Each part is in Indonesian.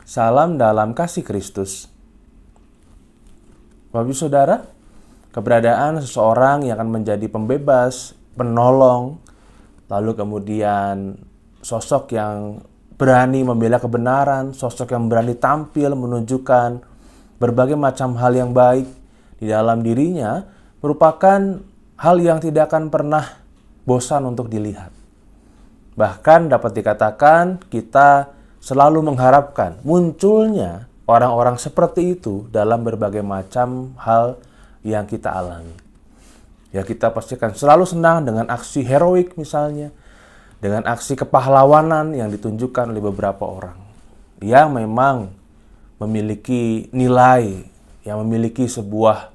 Salam dalam kasih Kristus. Bapak Ibu Saudara, keberadaan seseorang yang akan menjadi pembebas, penolong, lalu kemudian sosok yang berani membela kebenaran, sosok yang berani tampil menunjukkan berbagai macam hal yang baik di dalam dirinya, merupakan hal yang tidak akan pernah bosan untuk dilihat. Bahkan dapat dikatakan kita selalu mengharapkan munculnya orang-orang seperti itu dalam berbagai macam hal yang kita alami. Ya, kita pasti akan selalu senang dengan aksi heroik misalnya, dengan aksi kepahlawanan yang ditunjukkan oleh beberapa orang yang memang memiliki nilai, yang memiliki sebuah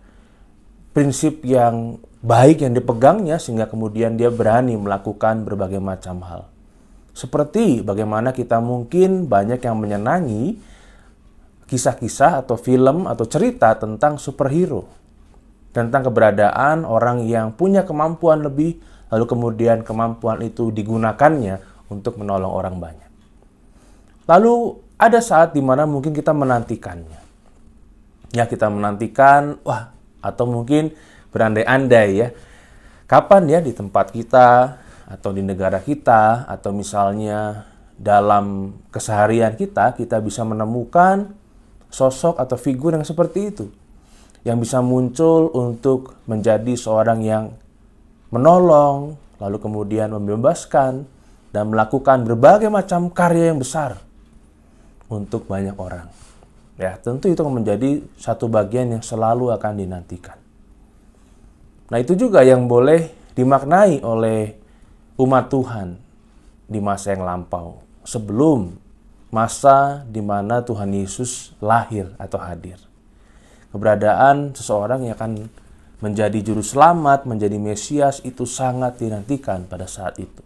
prinsip yang baik yang dipegangnya sehingga kemudian dia berani melakukan berbagai macam hal. Seperti bagaimana kita mungkin banyak yang menyenangi kisah-kisah atau film atau cerita tentang superhero. Tentang keberadaan orang yang punya kemampuan lebih, lalu kemudian kemampuan itu digunakannya untuk menolong orang banyak. Lalu ada saat di mana mungkin kita menantikannya. Ya, kita menantikan, atau mungkin berandai-andai ya, kapan ya di tempat kita, atau di negara kita, atau misalnya dalam keseharian kita bisa menemukan sosok atau figur yang seperti itu, yang bisa muncul untuk menjadi seorang yang menolong, lalu kemudian membebaskan, dan melakukan berbagai macam karya yang besar untuk banyak orang. Ya, tentu itu menjadi satu bagian yang selalu akan dinantikan. Nah, itu juga yang boleh dimaknai oleh umat Tuhan di masa yang lampau, sebelum masa di mana Tuhan Yesus lahir atau hadir. Keberadaan seseorang yang akan menjadi juru selamat, menjadi Mesias itu sangat dinantikan pada saat itu.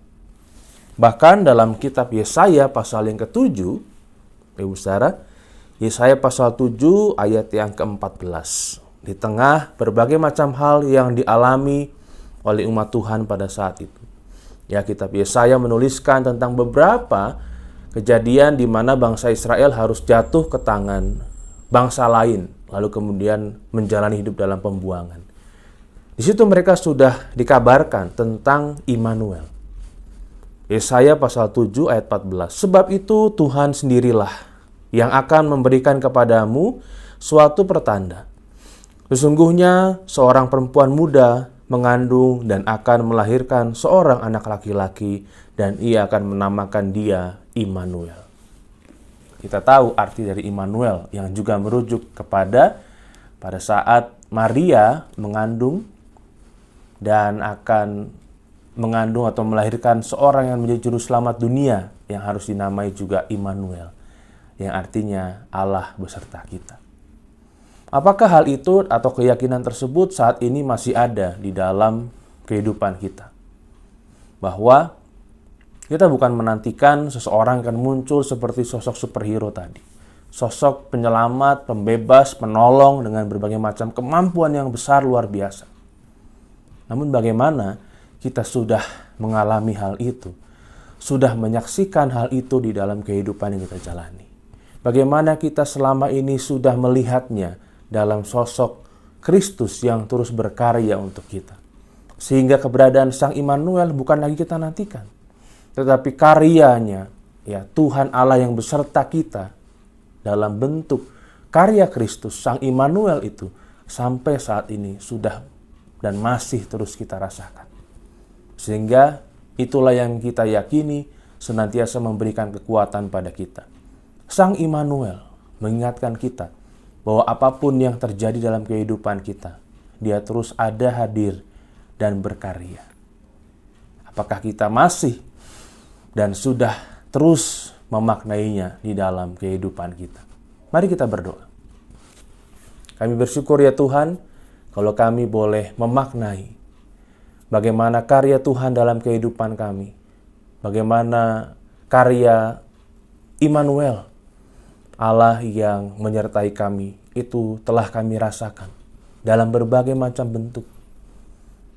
Bahkan dalam kitab Yesaya pasal yang ke-7, Ibu Saudara, Yesaya pasal 7 ayat yang ke-14. Di tengah berbagai macam hal yang dialami oleh umat Tuhan pada saat itu. Ya, kitab Yesaya menuliskan tentang beberapa kejadian di mana bangsa Israel harus jatuh ke tangan bangsa lain, lalu kemudian menjalani hidup dalam pembuangan. Di situ mereka sudah dikabarkan tentang Immanuel. Yesaya pasal 7 ayat 14. Sebab itu Tuhan sendirilah yang akan memberikan kepadamu suatu pertanda. Sesungguhnya seorang perempuan muda mengandung dan akan melahirkan seorang anak laki-laki, dan ia akan menamakan dia Immanuel. Kita tahu arti dari Immanuel yang juga merujuk kepada pada saat Maria mengandung dan akan mengandung atau melahirkan seorang yang menjadi juru selamat dunia yang harus dinamai juga Immanuel, yang artinya Allah beserta kita. Apakah hal itu atau keyakinan tersebut saat ini masih ada di dalam kehidupan kita? Bahwa kita bukan menantikan seseorang akan muncul seperti sosok superhero tadi. Sosok penyelamat, pembebas, penolong dengan berbagai macam kemampuan yang besar luar biasa. Namun bagaimana kita sudah mengalami hal itu? Sudah menyaksikan hal itu di dalam kehidupan yang kita jalani. Bagaimana kita selama ini sudah melihatnya dalam sosok Kristus yang terus berkarya untuk kita. Sehingga keberadaan Sang Immanuel bukan lagi kita nantikan, tetapi karyanya, ya Tuhan Allah yang beserta kita dalam bentuk karya Kristus, Sang Immanuel itu, sampai saat ini sudah dan masih terus kita rasakan. Sehingga itulah yang kita yakini senantiasa memberikan kekuatan pada kita. Sang Immanuel mengingatkan kita bahwa apapun yang terjadi dalam kehidupan kita, Dia terus ada hadir dan berkarya. Apakah kita masih dan sudah terus memaknainya di dalam kehidupan kita? Mari kita berdoa. Kami bersyukur ya Tuhan, kalau kami boleh memaknai bagaimana karya Tuhan dalam kehidupan kami. Bagaimana karya Immanuel, Allah yang menyertai kami, itu telah kami rasakan dalam berbagai macam bentuk.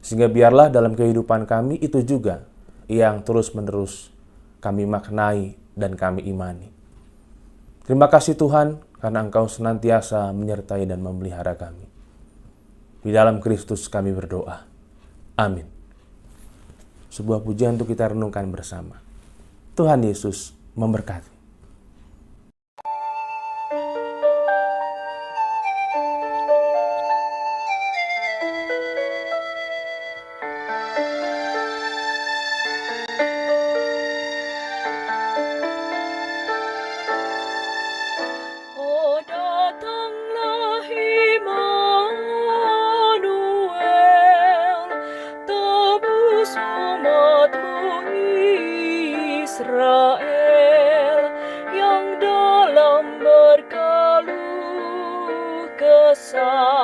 Sehingga biarlah dalam kehidupan kami itu juga yang terus-menerus kami maknai dan kami imani. Terima kasih Tuhan, karena Engkau senantiasa menyertai dan memelihara kami. Di dalam Kristus kami berdoa. Amin. Sebuah pujian untuk kita renungkan bersama. Tuhan Yesus memberkati. Oh, datanglah Immanuel, tebus umat-Mu Israel, yang dalam berkeluh kesah